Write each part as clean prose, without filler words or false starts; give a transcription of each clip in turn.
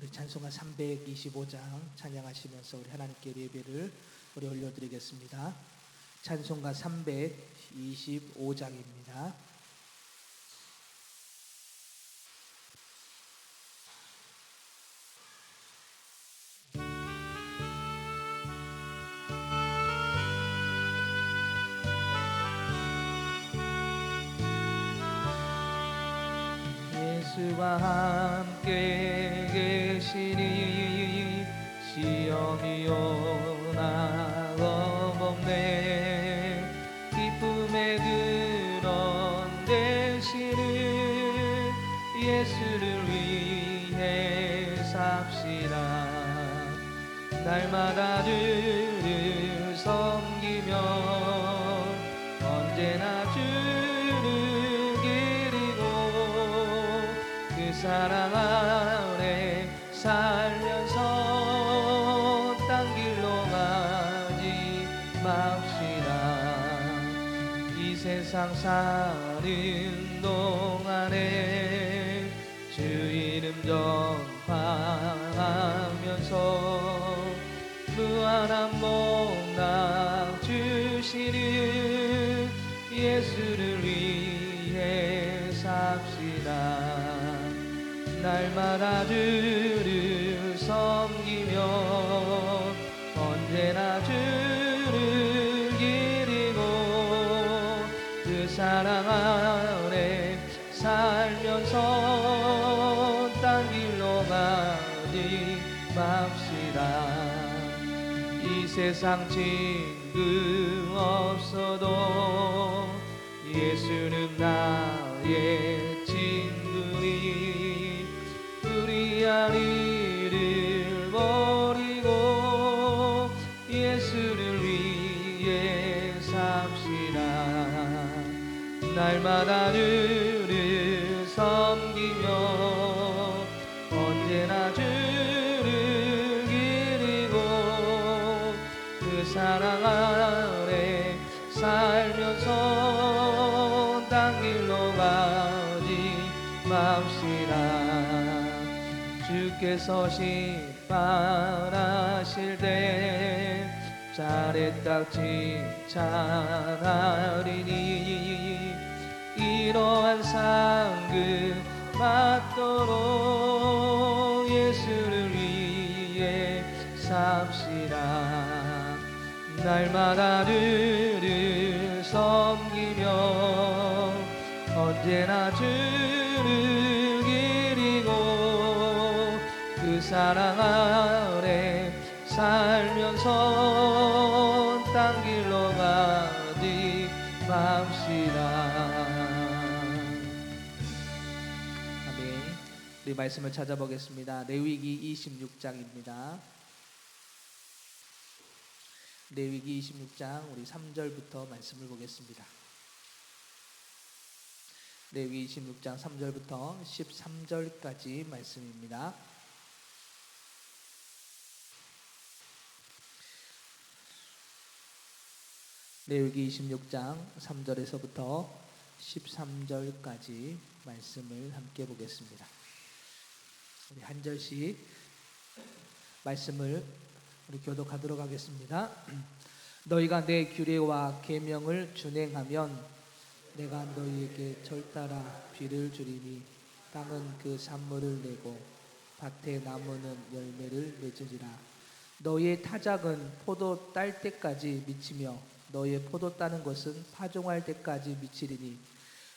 우리 찬송가 325장 찬양하시면서 우리 하나님께 예배를 우리 올려드리겠습니다. 찬송가 325장입니다. 예수와 함께 계시니 시험이 오나 겁없네. 기쁨의 근원 되시는 예수를 위해 삽시다. 날마다 주를 섬기며 언제나 주를 기리고 그 사랑 안에 살면서 딴 길로 가지 맙시다. 이 세상 사는 동안에 주 이름 전파하면서 무한한 복락 주시는 예수를 위해 삽시다. 날마다 주를 섬기며 언제나 주를 기리고 그 사랑 안에 살면서 딴 길로 가지 맙시다. 이 세상 친구 없어도 예수는 나의 친구니 불의한 이를 버리고 예수를 위해 삽시다. 날마다 주를 섬기며 언제나 주를 기리고 그 사랑 안에 살면서 딴 길로 가지 맙시다. 주께서 심판하실 때 잘했다 칭찬하리니 이러한 상급 받도록 예수를 위해 삽시다. 날마다 주를 섬기며 언제나 주를 기리고 그 사랑 안에 살면서 딴 길로 가지 맙시다. 아멘. 우리 말씀을 찾아보겠습니다. 레위기 26장입니다. 레위기 26장 우리 3절부터 말씀을 보겠습니다. 레위기 26장 3절부터 13절까지 말씀입니다. 레위기 26장 3절에서부터 13절까지 말씀을 함께 보겠습니다. 우리 한 절씩 말씀을 우리 교독하도록 하겠습니다. 너희가 내 규례와 계명을 준행하면 내가 너희에게 절따라 비를 주리니 땅은 그 산물을 내고 밭의 나무는 열매를 맺으리라. 너희의 타작은 포도 딸 때까지 미치며 너희의 포도 따는 것은 파종할 때까지 미치리니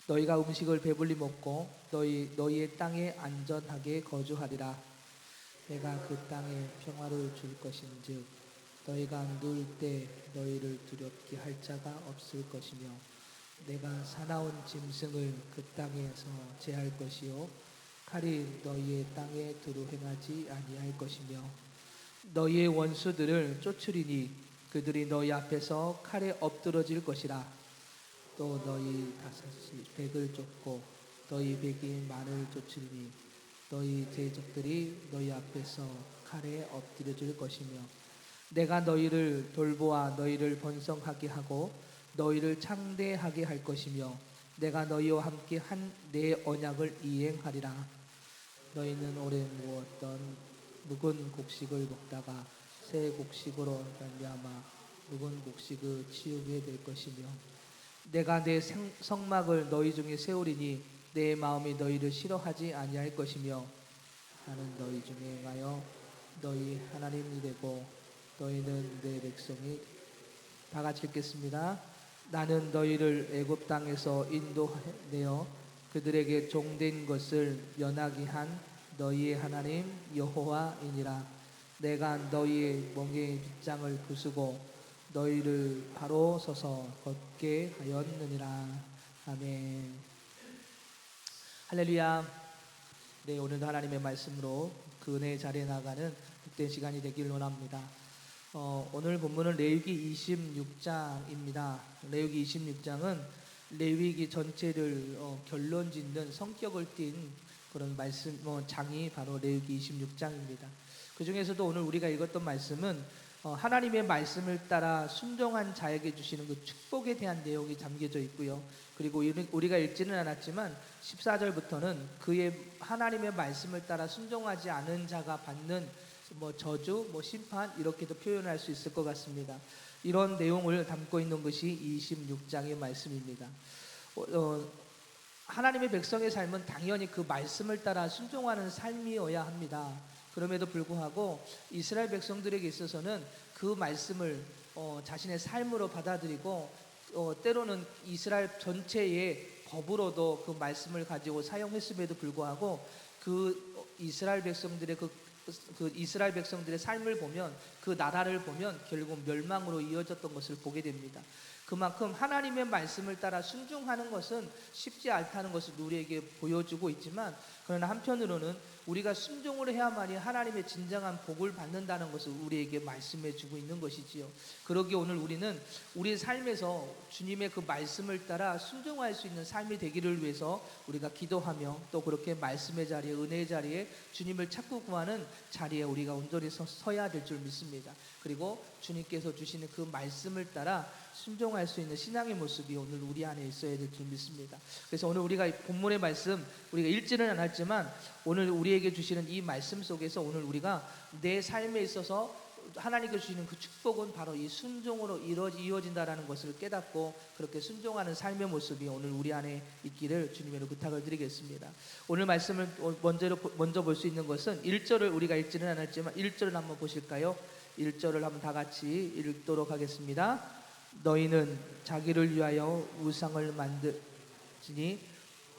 너희가 음식을 배불리 먹고 너희의 땅에 안전하게 거주하리라. 내가 그 땅에 평화를 줄 것인즉 너희가 누울 때 너희를 두렵게 할 자가 없을 것이며 내가 사나운 짐승을 그 땅에서 제할 것이요 칼이 너희의 땅에 두루 행하지 아니할 것이며 너희의 원수들을 쫓으리니 그들이 너희 앞에서 칼에 엎드러질 것이라. 또 너희 다섯이 백을 쫓고 너희 백이 만을 쫓으리니 너희 대적들이 너희 앞에서 칼에 엎드려질 것이며 내가 너희를 돌보아 너희를 번성하게 하고 너희를 창대하게 할 것이며 내가 너희와 함께 한 내 언약을 이행하리라. 너희는 오래 누웠던 묵은 곡식을 먹다가 새 곡식으로 말미암아 묵은 곡식을 치우게 될 것이며 내가 내 성막을 너희 중에 세우리니 내 마음이 너희를 싫어하지 아니할 것이며 나는 너희 중에 행하여 너희 하나님이 되고 너희는 내 백성이. 다 같이 읽겠습니다. 나는 너희를 애굽 땅에서 인도내어 그들에게 종된 것을 면하게 한 너희의 하나님 여호와이니라. 내가 너희의 멍에 빗장을 부수고 너희를 바로 서서 걷게 하였느니라. 아멘. 할렐루야. 네, 오늘도 하나님의 말씀으로 그 은혜의 자리에 나가는 복된 시간이 되길 원합니다. 오늘 본문은 레위기 26장입니다. 레위기 26장은 레위기 전체를 결론짓는 성격을 띤 그런 말씀 장이 바로 레위기 26장입니다. 그 중에서도 오늘 우리가 읽었던 말씀은 하나님의 말씀을 따라 순종한 자에게 주시는 그 축복에 대한 내용이 담겨져 있고요. 그리고 우리가 읽지는 않았지만 14절부터는 그의 하나님의 말씀을 따라 순종하지 않은 자가 받는 저주, 심판 이렇게도 표현할 수 있을 것 같습니다. 이런 내용을 담고 있는 것이 26장의 말씀입니다. 하나님의 백성의 삶은 당연히 그 말씀을 따라 순종하는 삶이어야 합니다. 그럼에도 불구하고 이스라엘 백성들에게 있어서는 그 말씀을 자신의 삶으로 받아들이고 때로는 이스라엘 전체의 법으로도 그 말씀을 가지고 사용했음에도 불구하고 그 이스라엘 백성들의 이스라엘 백성들의 삶을 보면 그 나라를 보면 결국 멸망으로 이어졌던 것을 보게 됩니다. 그만큼 하나님의 말씀을 따라 순종하는 것은 쉽지 않다는 것을 우리에게 보여주고 있지만 그러나 한편으로는 우리가 순종을 해야만이 하나님의 진정한 복을 받는다는 것을 우리에게 말씀해 주고 있는 것이지요. 그러기에 오늘 우리는 우리 삶에서 주님의 그 말씀을 따라 순종할 수 있는 삶이 되기를 위해서 우리가 기도하며 또 그렇게 말씀의 자리에 은혜의 자리에 주님을 찾고 구하는 자리에 우리가 온전히 서야 될 줄 믿습니다. 그리고 주님께서 주시는 그 말씀을 따라 순종할 수 있는 신앙의 모습이 오늘 우리 안에 있어야 될 줄 믿습니다. 그래서 오늘 우리가 본문의 말씀 우리가 읽지는 않았지만 오늘 우리에게 주시는 이 말씀 속에서 오늘 우리가 내 삶에 있어서 하나님께 주시는 그 축복은 바로 이 순종으로 이어진다라는 것을 깨닫고 그렇게 순종하는 삶의 모습이 오늘 우리 안에 있기를 주님으로 부탁을 드리겠습니다. 오늘 말씀을 먼저 볼 수 있는 것은 1절을 우리가 읽지는 않았지만 1절을 한번 보실까요? 1절을 한번 다 같이 읽도록 하겠습니다. 너희는 자기를 위하여 우상을 만들지니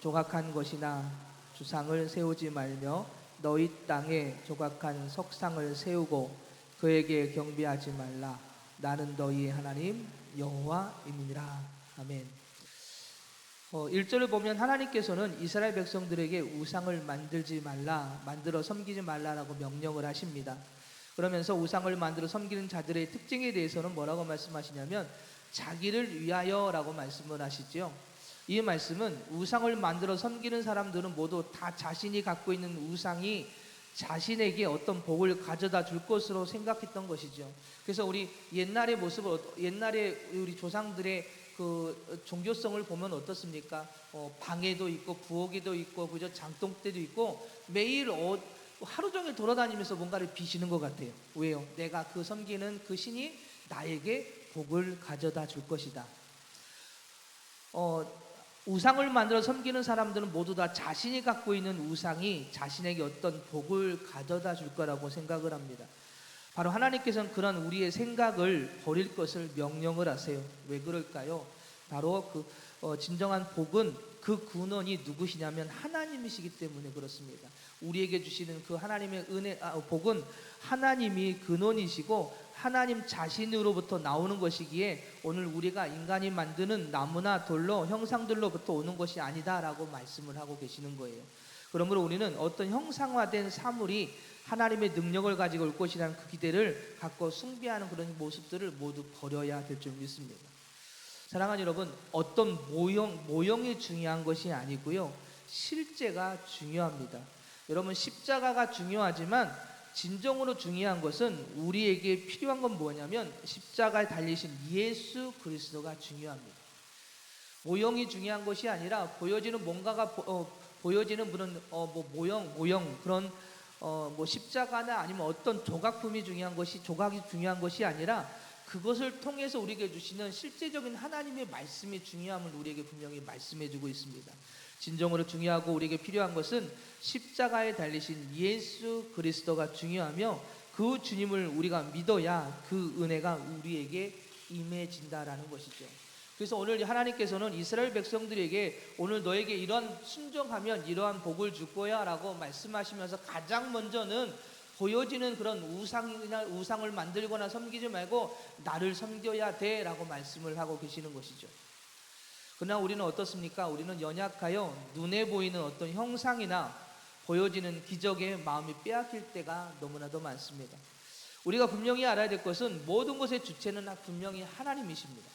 조각한 것이나 주상을 세우지 말며 너희 땅에 조각한 석상을 세우고 그에게 경배하지 말라. 나는 너희의 하나님 여호와임이니라. 아멘. 1절을 보면 하나님께서는 이스라엘 백성들에게 우상을 만들지 말라, 만들어 섬기지 말라라고 명령을 하십니다. 그러면서 우상을 만들어 섬기는 자들의 특징에 대해서는 뭐라고 말씀하시냐면 자기를 위하여라고 말씀을 하시죠. 이 말씀은 우상을 만들어 섬기는 사람들은 모두 다 자신이 갖고 있는 우상이 자신에게 어떤 복을 가져다 줄 것으로 생각했던 것이죠. 그래서 우리 옛날의 모습을 옛날에 우리 조상들의 그 종교성을 보면 어떻습니까? 방에도 있고 부엌에도 있고 그저 장독대도 있고 매일 하루 종일 돌아다니면서 뭔가를 비시는 것 같아요. 왜요? 내가 그 섬기는 그 신이 나에게 복을 가져다 줄 것이다. 우상을 만들어 섬기는 사람들은 모두 다 자신이 갖고 있는 우상이 자신에게 어떤 복을 가져다 줄 거라고 생각을 합니다. 바로 하나님께서는 그런 우리의 생각을 버릴 것을 명령을 하세요. 왜 그럴까요? 바로 진정한 복은 그 근원이 누구시냐면 하나님이시기 때문에 그렇습니다. 우리에게 주시는 그 하나님의 복은 하나님이 근원이시고 하나님 자신으로부터 나오는 것이기에 오늘 우리가 인간이 만드는 나무나 돌로 형상들로부터 오는 것이 아니다라고 말씀을 하고 계시는 거예요. 그러므로 우리는 어떤 형상화된 사물이 하나님의 능력을 가지고 올 것이라는 그 기대를 갖고 숭배하는 그런 모습들을 모두 버려야 될 줄 믿습니다. 사랑하는 여러분, 어떤 모형이 중요한 것이 아니고요, 실제가 중요합니다. 여러분, 십자가가 중요하지만 진정으로 중요한 것은 우리에게 필요한 건 뭐냐면 십자가에 달리신 예수 그리스도가 중요합니다. 모형이 중요한 것이 아니라 보여지는 뭔가가 보여지는 그런 모형 그런 뭐 십자가나 아니면 어떤 조각이 중요한 것이 아니라 그것을 통해서 우리에게 주시는 실제적인 하나님의 말씀이 중요함을 우리에게 분명히 말씀해주고 있습니다. 진정으로 중요하고 우리에게 필요한 것은 십자가에 달리신 예수 그리스도가 중요하며 그 주님을 우리가 믿어야 그 은혜가 우리에게 임해진다라는 것이죠. 그래서 오늘 하나님께서는 이스라엘 백성들에게 오늘 너에게 이런 순종하면 이러한 복을 줄 거야 라고 말씀하시면서 가장 먼저는 보여지는 그런 우상을 만들거나 섬기지 말고 나를 섬겨야 돼 라고 말씀을 하고 계시는 것이죠. 그러나 우리는 어떻습니까? 우리는 연약하여 눈에 보이는 어떤 형상이나 보여지는 기적에 마음이 빼앗길 때가 너무나도 많습니다. 우리가 분명히 알아야 될 것은 모든 것의 주체는 분명히 하나님이십니다.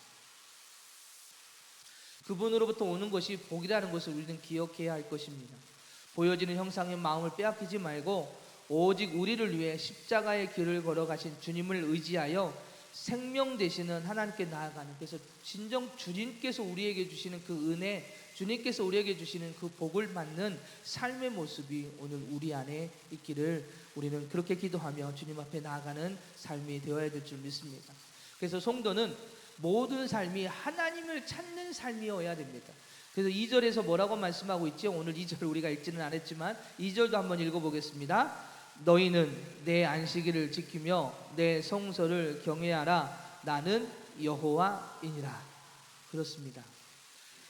그분으로부터 오는 것이 복이라는 것을 우리는 기억해야 할 것입니다. 보여지는 형상의 마음을 빼앗기지 말고 오직 우리를 위해 십자가의 길을 걸어가신 주님을 의지하여 생명 되시는 하나님께 나아가는, 그래서 진정 주님께서 우리에게 주시는 그 은혜, 주님께서 우리에게 주시는 그 복을 받는 삶의 모습이 오늘 우리 안에 있기를 우리는 그렇게 기도하며 주님 앞에 나아가는 삶이 되어야 될 줄 믿습니다. 그래서 성도는 모든 삶이 하나님을 찾는 삶이어야 됩니다. 그래서 2절에서 뭐라고 말씀하고 있죠? 오늘 2절 우리가 읽지는 않았지만 2절도 한번 읽어보겠습니다. 너희는 내 안식일을 지키며 내 성소를 경외하라. 나는 여호와이니라. 그렇습니다.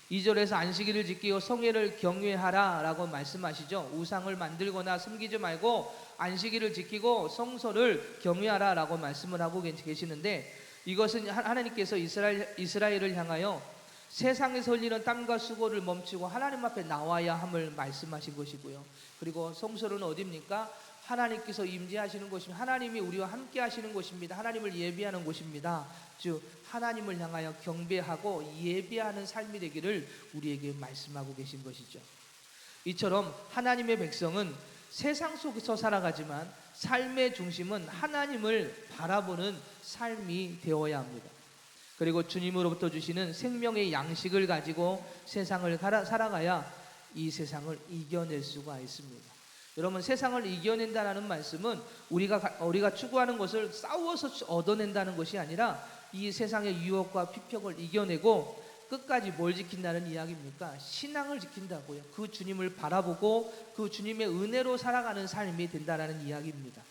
2절에서 안식일을 지키고 성회를 경외하라 라고 말씀하시죠. 우상을 만들거나 섬기지 말고 안식일을 지키고 성소를 경외하라 라고 말씀을 하고 계시는데, 이것은 하나님께서 이스라엘을 향하여 세상에서 흘리는 땀과 수고를 멈추고 하나님 앞에 나와야 함을 말씀하신 것이고요. 그리고 성소는 어디입니까? 하나님께서 임재하시는 곳입니다. 하나님이 우리와 함께 하시는 곳입니다. 하나님을 예배하는 곳입니다. 즉 하나님을 향하여 경배하고 예배하는 삶이 되기를 우리에게 말씀하고 계신 것이죠. 이처럼 하나님의 백성은 세상 속에서 살아가지만 삶의 중심은 하나님을 바라보는 삶이 되어야 합니다. 그리고 주님으로부터 주시는 생명의 양식을 가지고 세상을 살아가야 이 세상을 이겨낼 수가 있습니다. 여러분, 세상을 이겨낸다는 말씀은 우리가 추구하는 것을 싸워서 얻어낸다는 것이 아니라 이 세상의 유혹과 피격을 이겨내고 끝까지 뭘 지킨다는 이야기입니까? 신앙을 지킨다고요. 그 주님을 바라보고 그 주님의 은혜로 살아가는 삶이 된다는 이야기입니다.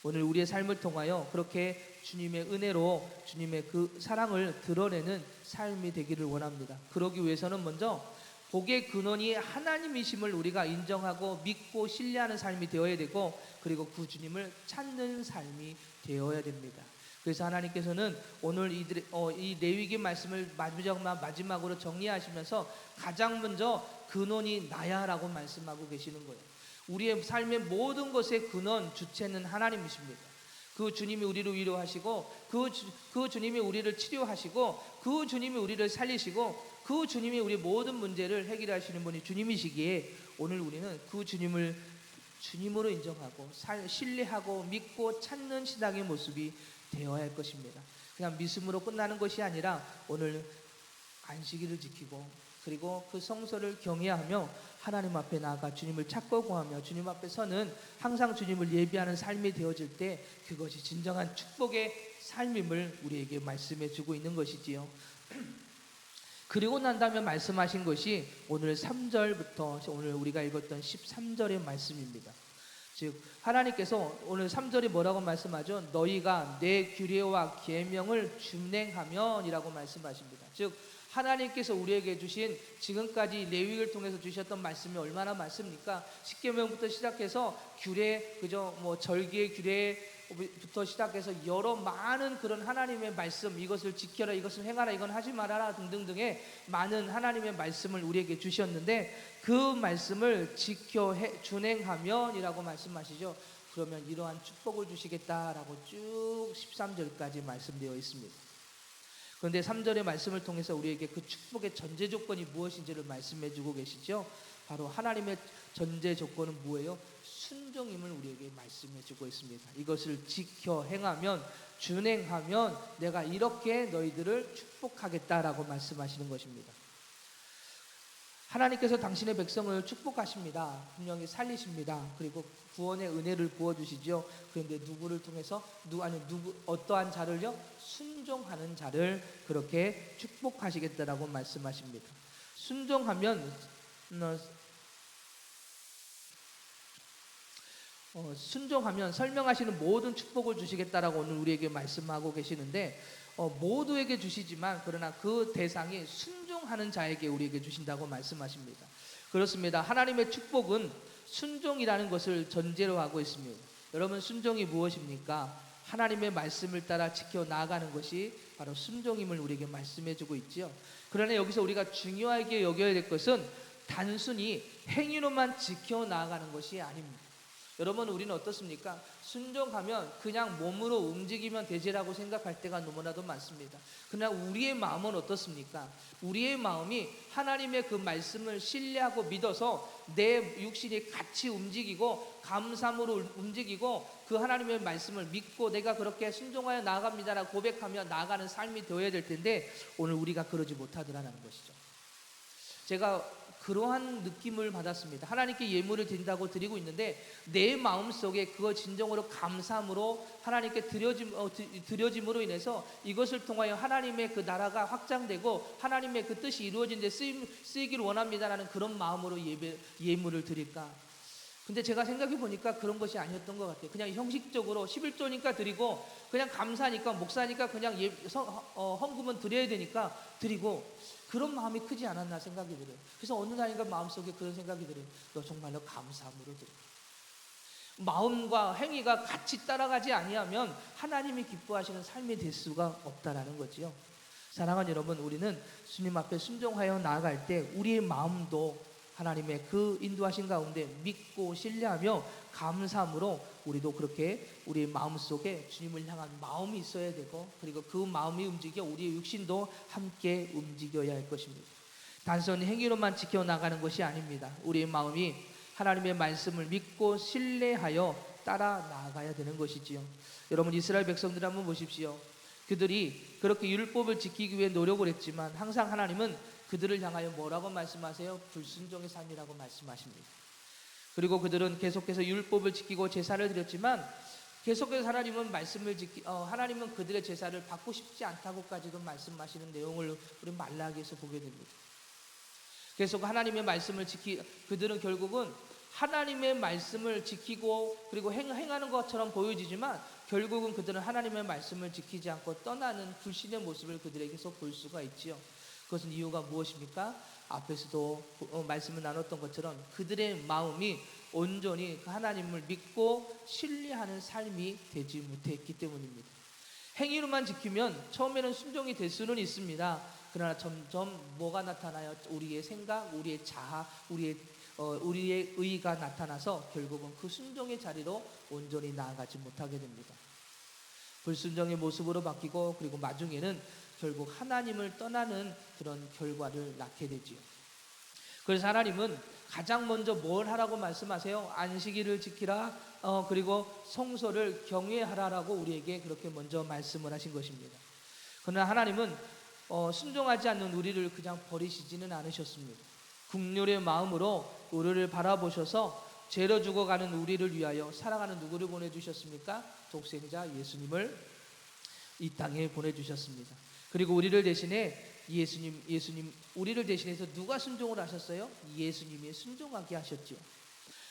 오늘 우리의 삶을 통하여 그렇게 주님의 은혜로 주님의 그 사랑을 드러내는 삶이 되기를 원합니다. 그러기 위해서는 먼저 복의 근원이 하나님이심을 우리가 인정하고 믿고 신뢰하는 삶이 되어야 되고, 그리고 그 주님을 찾는 삶이 되어야 됩니다. 그래서 하나님께서는 오늘 이 레위기 말씀을 마지막으로 정리하시면서 가장 먼저 근원이 나야라고 말씀하고 계시는 거예요. 우리의 삶의 모든 것의 근원, 주체는 하나님이십니다. 그 주님이 우리를 위로하시고 그 주님이 우리를 치료하시고 그 주님이 우리를 살리시고 그 주님이 우리 모든 문제를 해결하시는 분이 주님이시기에 오늘 우리는 그 주님을 주님으로 인정하고 신뢰하고 믿고 찾는 신앙의 모습이 되어야 할 것입니다. 그냥 믿음으로 끝나는 것이 아니라 오늘 안식일을 지키고 그리고 그 성소를 경외하며 하나님 앞에 나아가 주님을 찾고 구하며 주님 앞에 서는 항상 주님을 예배하는 삶이 되어질 때 그것이 진정한 축복의 삶임을 우리에게 말씀해 주고 있는 것이지요. 그리고 난 다음에 말씀하신 것이 오늘 3절부터 오늘 우리가 읽었던 13절의 말씀입니다. 즉 하나님께서 오늘 3절에 뭐라고 말씀하죠? 너희가 내 규례와 계명을 준행하면 이라고 말씀하십니다. 즉 하나님께서 우리에게 주신 지금까지 레위기를 통해서 주셨던 말씀이 얼마나 많습니까? 십계명부터 시작해서 규례, 절기의 규례부터 시작해서 여러 많은 그런 하나님의 말씀, 이것을 지켜라, 이것을 행하라, 이건 하지 말아라 등등등의 많은 하나님의 말씀을 우리에게 주셨는데 그 말씀을 지켜 준행하면이라고 말씀하시죠. 그러면 이러한 축복을 주시겠다라고 쭉 13절까지 말씀되어 있습니다. 그런데 3절의 말씀을 통해서 우리에게 그 축복의 전제 조건이 무엇인지를 말씀해 주고 계시죠. 바로 하나님의 전제 조건은 뭐예요? 순종임을 우리에게 말씀해 주고 있습니다. 이것을 지켜 행하면, 준행하면 내가 이렇게 너희들을 축복하겠다라고 말씀하시는 것입니다. 하나님께서 당신의 백성을 축복하십니다. 분명히 살리십니다. 그리고 구원의 은혜를 부어주시죠. 그런데 누구를 통해서 어떠한 자를요? 순종하는 자를 그렇게 축복하시겠다라고 말씀하십니다. 순종하면 설명하시는 모든 축복을 주시겠다라고 오늘 우리에게 말씀하고 계시는데, 모두에게 주시지만 그러나 그 대상이 순종하는 자에게 우리에게 주신다고 말씀하십니다. 그렇습니다. 하나님의 축복은 순종이라는 것을 전제로 하고 있습니다. 여러분, 순종이 무엇입니까? 하나님의 말씀을 따라 지켜 나아가는 것이 바로 순종임을 우리에게 말씀해주고 있지요. 그러나 여기서 우리가 중요하게 여겨야 될 것은 단순히 행위로만 지켜 나아가는 것이 아닙니다. 여러분, 우리는 어떻습니까? 순종하면 그냥 몸으로 움직이면 되지라고 생각할 때가 너무나도 많습니다. 그러나 우리의 마음은 어떻습니까? 우리의 마음이 하나님의 그 말씀을 신뢰하고 믿어서 내 육신이 같이 움직이고 감사함으로 움직이고 그 하나님의 말씀을 믿고 내가 그렇게 순종하여 나아갑니다라고 고백하며 나아가는 삶이 되어야 될 텐데, 오늘 우리가 그러지 못하더라는 것이죠. 제가 그러한 느낌을 받았습니다. 하나님께 예물을 드린다고 드리고 있는데 내 마음속에 그거 진정으로 감사함으로 하나님께 드려짐으로 인해서 이것을 통하여 하나님의 그 나라가 확장되고 하나님의 그 뜻이 이루어진 데 쓰이기를 원합니다라는 그런 마음으로 예물을 드릴까? 근데 제가 생각해 보니까 그런 것이 아니었던 것 같아요. 그냥 형식적으로 11조니까 드리고, 그냥 감사하니까 목사니까 그냥 헌금은 드려야 되니까 드리고, 그런 마음이 크지 않았나 생각이 들어요. 그래서 어느 날인가 마음속에 그런 생각이 들어요. 너 정말로 감사함으로 드려. 마음과 행위가 같이 따라가지 아니하면 하나님이 기뻐하시는 삶이 될 수가 없다라는 거지요. 사랑하는 여러분, 우리는 주님 앞에 순종하여 나아갈 때 우리의 마음도 하나님의 그 인도하신 가운데 믿고 신뢰하며 감사함으로 우리도 그렇게 우리의 마음속에 주님을 향한 마음이 있어야 되고, 그리고 그 마음이 움직여 우리의 육신도 함께 움직여야 할 것입니다. 단순히 행위로만 지켜나가는 것이 아닙니다. 우리의 마음이 하나님의 말씀을 믿고 신뢰하여 따라 나아가야 되는 것이지요. 여러분, 이스라엘 백성들 한번 보십시오. 그들이 그렇게 율법을 지키기 위해 노력을 했지만 항상 하나님은 그들을 향하여 뭐라고 말씀하세요? 불순종의 삶이라고 말씀하십니다. 그리고 그들은 계속해서 율법을 지키고 제사를 드렸지만 계속해서 하나님은 그들의 제사를 받고 싶지 않다고까지도 말씀하시는 내용을 우리 말라기에서 보게 됩니다. 계속 하나님의 말씀을 그들은 결국은 하나님의 말씀을 지키고 그리고 행하는 것처럼 보여지지만 결국은 그들은 하나님의 말씀을 지키지 않고 떠나는 불신의 모습을 그들에게서 볼 수가 있지요. 그것은 이유가 무엇입니까? 앞에서도 말씀을 나눴던 것처럼 그들의 마음이 온전히 하나님을 믿고 신뢰하는 삶이 되지 못했기 때문입니다. 행위로만 지키면 처음에는 순종이 될 수는 있습니다. 그러나 점점 뭐가 나타나요? 우리의 생각, 우리의 자아, 우리의 의가 나타나서 결국은 그 순종의 자리로 온전히 나아가지 못하게 됩니다. 불순종의 모습으로 바뀌고, 그리고 나중에는 결국 하나님을 떠나는 그런 결과를 낳게 되지요. 그래서 하나님은 가장 먼저 뭘 하라고 말씀하세요? 안식일을 지키라, 그리고 성소를 경외하라라고 우리에게 그렇게 먼저 말씀을 하신 것입니다. 그러나 하나님은 순종하지 않는 우리를 그냥 버리시지는 않으셨습니다. 긍휼의 마음으로 우리를 바라보셔서 죄로 죽어가는 우리를 위하여 사랑하는 누구를 보내주셨습니까? 독생자 예수님을 이 땅에 보내주셨습니다. 그리고 우리를 대신해 우리를 대신해서 누가 순종을 하셨어요? 예수님이 순종하게 하셨죠.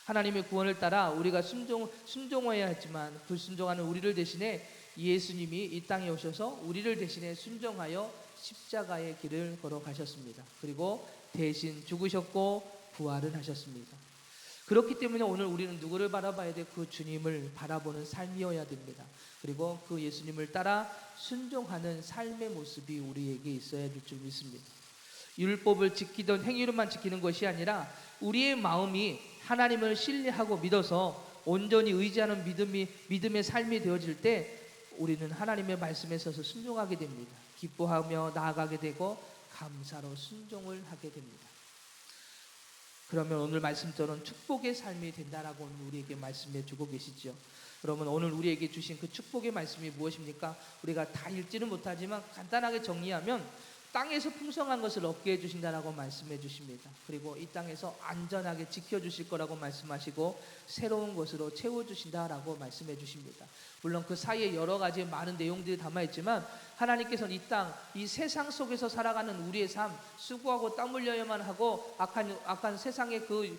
하나님의 구원을 따라 우리가 순종해야 했지만 불순종하는 우리를 대신해 예수님이 이 땅에 오셔서 우리를 대신해 순종하여 십자가의 길을 걸어가셨습니다. 그리고 대신 죽으셨고 부활을 하셨습니다. 그렇기 때문에 오늘 우리는 누구를 바라봐야 돼? 그 주님을 바라보는 삶이어야 됩니다. 그리고 그 예수님을 따라 순종하는 삶의 모습이 우리에게 있어야 될 줄 믿습니다. 율법을 지키던 행위로만 지키는 것이 아니라 우리의 마음이 하나님을 신뢰하고 믿어서 온전히 의지하는 믿음의 삶이 되어질 때 우리는 하나님의 말씀에 서서 순종하게 됩니다. 기뻐하며 나아가게 되고 감사로 순종을 하게 됩니다. 그러면 오늘 말씀처럼 축복의 삶이 된다라고 우리에게 말씀해 주고 계시죠. 그러면 오늘 우리에게 주신 그 축복의 말씀이 무엇입니까? 우리가 다 읽지는 못하지만 간단하게 정리하면 땅에서 풍성한 것을 얻게 해주신다라고 말씀해 주십니다. 그리고 이 땅에서 안전하게 지켜주실 거라고 말씀하시고 새로운 것으로 채워주신다라고 말씀해 주십니다. 물론 그 사이에 여러 가지 많은 내용들이 담아있지만 하나님께서는 이 땅, 이 세상 속에서 살아가는 우리의 삶, 수고하고 땀 흘려야만 하고 악한 세상의 그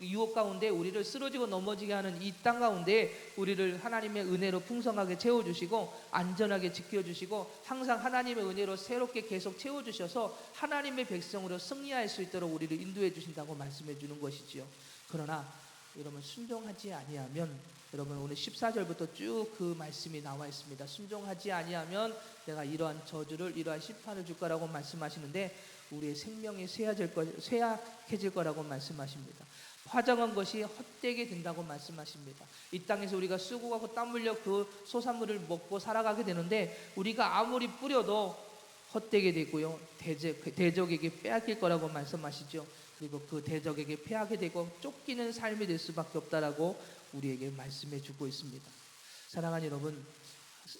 유혹 가운데 우리를 쓰러지고 넘어지게 하는 이 땅 가운데 우리를 하나님의 은혜로 풍성하게 채워주시고 안전하게 지켜주시고 항상 하나님의 은혜로 새롭게 계속 채워주셔서 하나님의 백성으로 승리할 수 있도록 우리를 인도해 주신다고 말씀해 주는 것이지요. 그러나 여러분 순종하지 아니하면, 여러분 오늘 14절부터 쭉 그 말씀이 나와 있습니다. 순종하지 아니하면 내가 이러한 저주를, 이러한 심판을 줄 거라고 말씀하시는데 우리의 생명이 쇠약해질 거라고 말씀하십니다. 화정한 것이 헛되게 된다고 말씀하십니다. 이 땅에서 우리가 수고하고 땀 흘려 그 소산물을 먹고 살아가게 되는데 우리가 아무리 뿌려도 헛되게 되고요, 대적에게 빼앗길 거라고 말씀하시죠. 그리고 그 대적에게 패하게 되고 쫓기는 삶이 될 수밖에 없다라고 우리에게 말씀해 주고 있습니다. 사랑하는 여러분,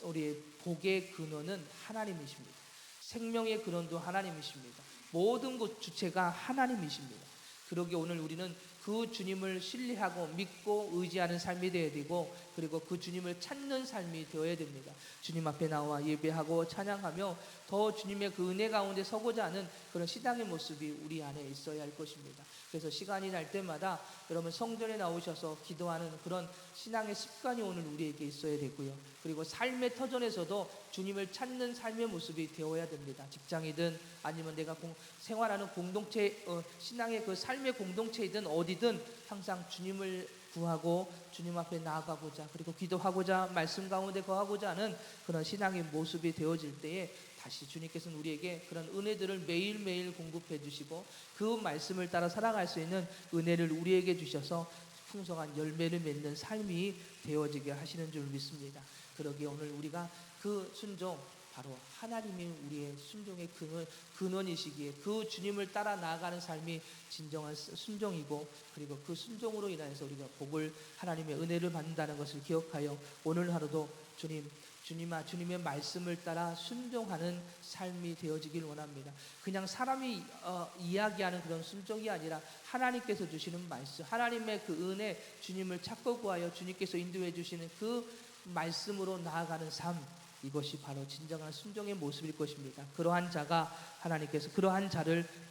우리의 복의 근원은 하나님이십니다. 생명의 근원도 하나님이십니다. 모든 것 주체가 하나님이십니다. 그러기에 오늘 우리는 그 주님을 신뢰하고 믿고 의지하는 삶이 되어야 되고, 그리고 그 주님을 찾는 삶이 되어야 됩니다. 주님 앞에 나와 예배하고 찬양하며 더 주님의 그 은혜 가운데 서고자 하는 그런 신앙의 모습이 우리 안에 있어야 할 것입니다. 그래서 시간이 날 때마다 여러분 성전에 나오셔서 기도하는 그런 신앙의 습관이 오늘 우리에게 있어야 되고요. 그리고 삶의 터전에서도 주님을 찾는 삶의 모습이 되어야 됩니다. 직장이든 아니면 내가 생활하는 공동체, 신앙의 그 삶의 공동체이든 어디든 항상 주님을 구하고 주님 앞에 나아가고자, 그리고 기도하고자, 말씀 가운데 거하고자 하는 그런 신앙의 모습이 되어질 때에 다시 주님께서는 우리에게 그런 은혜들을 매일매일 공급해 주시고 그 말씀을 따라 살아갈 수 있는 은혜를 우리에게 주셔서 풍성한 열매를 맺는 삶이 되어지게 하시는 줄 믿습니다. 그러기에 오늘 우리가 그 순종, 바로 하나님이 우리의 순종의 근원이시기에 그 주님을 따라 나아가는 삶이 진정한 순종이고, 그리고 그 순종으로 인하여서 우리가 복을, 하나님의 은혜를 받는다는 것을 기억하여 오늘 하루도 주님의 말씀을 따라 순종하는 삶이 되어지길 원합니다. 그냥 사람이 이야기하는 그런 순종이 아니라 하나님께서 주시는 말씀, 하나님의 그 은혜, 주님을 찾고 구하여 주님께서 인도해 주시는 그 말씀으로 나아가는 삶, 이것이 바로 진정한 순종의 모습일 것입니다. 그러한 자를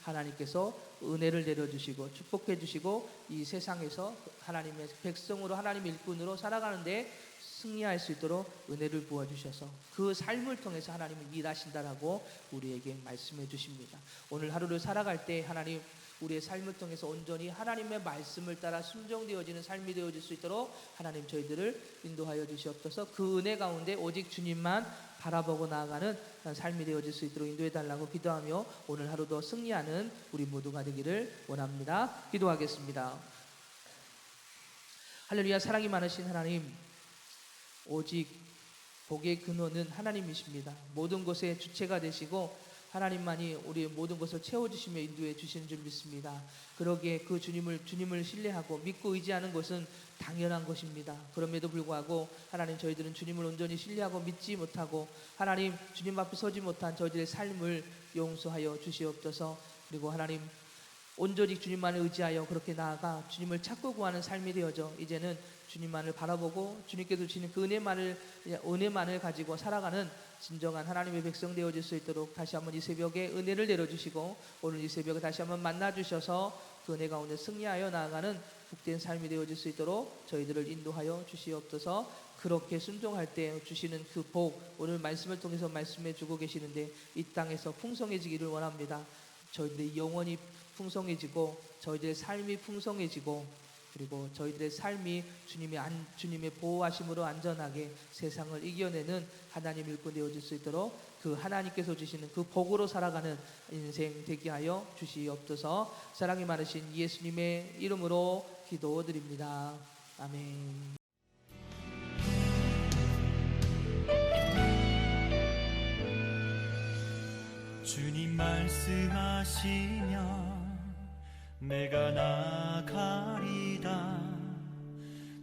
하나님께서 은혜를 내려주시고 축복해 주시고 이 세상에서 하나님의 백성으로, 하나님의 일꾼으로 살아가는데 승리할 수 있도록 은혜를 부어주셔서 그 삶을 통해서 하나님이 일하신다라고 우리에게 말씀해 주십니다. 오늘 하루를 살아갈 때 하나님, 우리의 삶을 통해서 온전히 하나님의 말씀을 따라 순종되어지는 삶이 되어질 수 있도록 하나님 저희들을 인도하여 주시옵소서. 그 은혜 가운데 오직 주님만 바라보고 나아가는 삶이 되어질 수 있도록 인도해 달라고 기도하며 오늘 하루도 승리하는 우리 모두가 되기를 원합니다. 기도하겠습니다. 할렐루야. 사랑이 많으신 하나님, 오직 복의 근원은 하나님이십니다. 모든 것의 주체가 되시고 하나님만이 우리의 모든 것을 채워주시며 인도해 주시는 줄 믿습니다. 그러기에 그 주님을 신뢰하고 믿고 의지하는 것은 당연한 것입니다. 그럼에도 불구하고 하나님, 저희들은 주님을 온전히 신뢰하고 믿지 못하고 하나님 주님 앞에 서지 못한 저희들의 삶을 용서하여 주시옵소서. 그리고 하나님, 온전히 주님만을 의지하여 그렇게 나아가 주님을 찾고 구하는 삶이 되어져 이제는 주님만을 바라보고 주님께서 주시는 그 은혜만을 가지고 살아가는 진정한 하나님의 백성 되어질 수 있도록 다시 한번 이 새벽에 은혜를 내려주시고 오늘 이 새벽에 다시 한번 만나주셔서 그 은혜 가운데 승리하여 나아가는 복된 삶이 되어질 수 있도록 저희들을 인도하여 주시옵소서. 그렇게 순종할 때 주시는 그 복, 오늘 말씀을 통해서 말씀해 주고 계시는데 이 땅에서 풍성해지기를 원합니다. 저희들의 영혼이 풍성해지고 저희들의 삶이 풍성해지고, 그리고 저희들의 삶이 주님의 보호하심으로 안전하게 세상을 이겨내는 하나님 일꾼 되어질 수 있도록 그 하나님께서 주시는 그 복으로 살아가는 인생 되게 하여 주시옵소서. 사랑이 많으신 예수님의 이름으로 기도드립니다. 아멘. 주님 말씀하시면 내가 나가리다.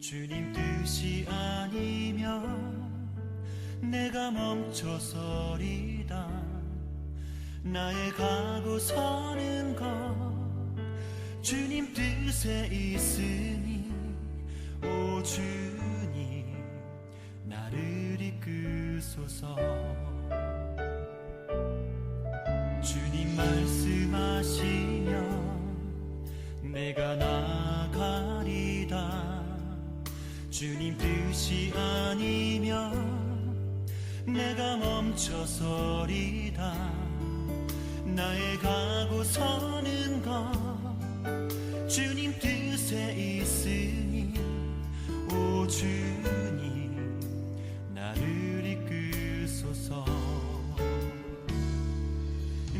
주님 뜻이 아니면 내가 멈춰서리다. 나의 가고 서는 것 주님 뜻에 있으니 오 주님 나를 이끄소서. 주님 말씀하시면 내가 나가리다. 주님 뜻이 아니면 내가 멈춰서리다. 나의 가고 서는 것 주님 뜻에 있으니 오 주님 나를 이끄소서.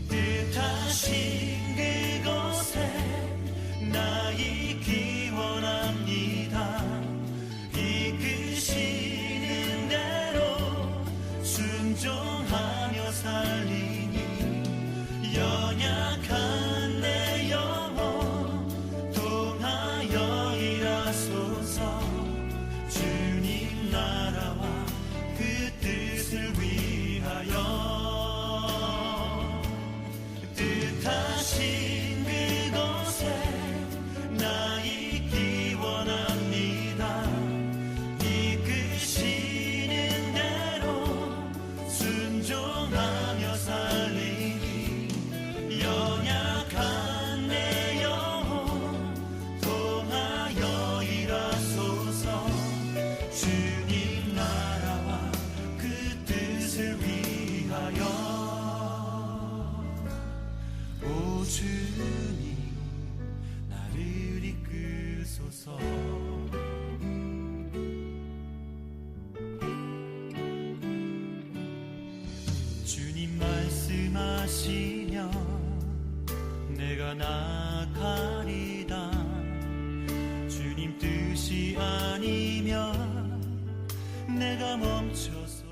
뜻하신 그곳에 나 있기 원합니다. 이끄시는 대로 순종하며 살리니 연약한 내 영혼 통하여 일하소서. 주님 나라와 그 뜻을 위하여 뜻하신 그곳에 나 있기 원합니다. 이끄시는 대로 순종하며 살리니 연약한 내 영혼 통하여 일하소서. 주님 나라와 그 뜻을 위하여 오 주님 나를 이끄소서. 주님 말씀하시면 내가 나가리다. 주님 뜻이 아니면 내가 멈춰서